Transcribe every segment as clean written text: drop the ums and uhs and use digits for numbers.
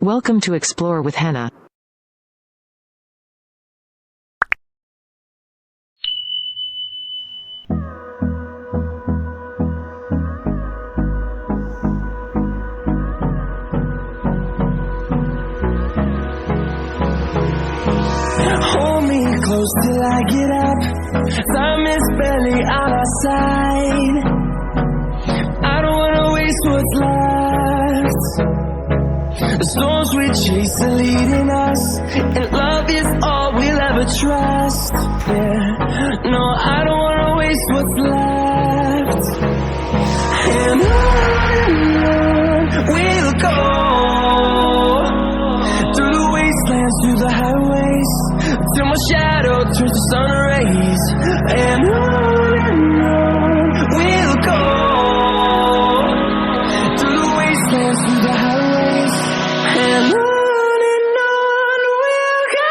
Welcome to Explore with Hina. Hold me close till I get up. Time is barely on our side. I don't wanna waste what's left. The storms we chase are leading us, and love is all we'll ever trust. Yeah, no, I don't wanna waste what's left. And on we'll go, through the wastelands, through the highways, till my shadow turns to sun rays. And on we'll go, through the wastelands, through the highways, and on we'll go.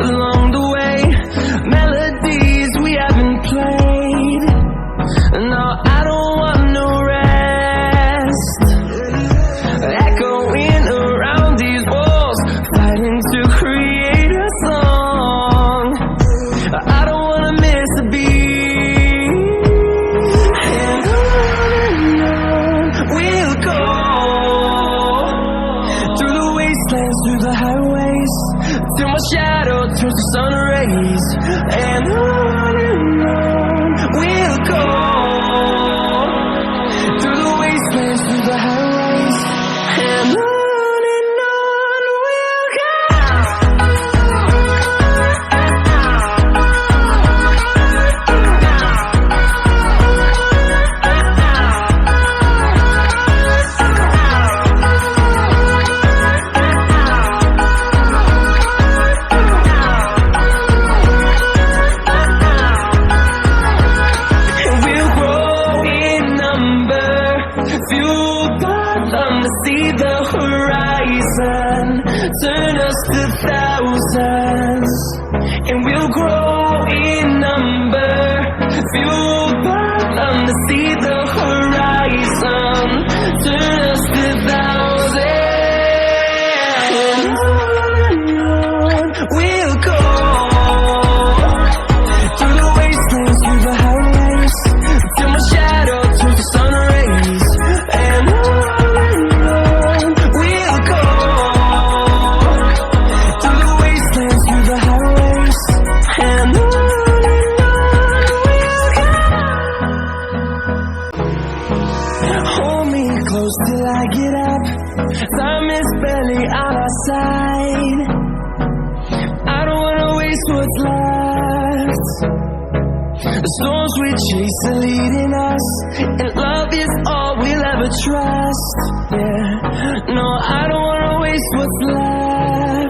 Along the way, melodies we haven't played. No, I don't want no rest. Echoing around these walls, fighting to create a song. I don't wanna miss a beat. And on we'll go, through the wastelands, through the highways, till my shadow turns to sun rays. And on we'll go, through the wastelands, through the highways, and on we'll go. Fueled by them to see the horizon, turn us to thousands, and we'll grow in number. Fueled by them to see the horizon, turn us to thousands, and on we'll go, through the wastelands, through the highways, till my shadow turns to sun rays. And on we'll go, through the wastelands, through the highways, and on we'll go. Hold me close till I get up. Time is barely on our side. I don't wanna waste what's left. The storms we chase are leading us, and love is all we'll ever trust. Yeah, no, I don't wanna waste what's left.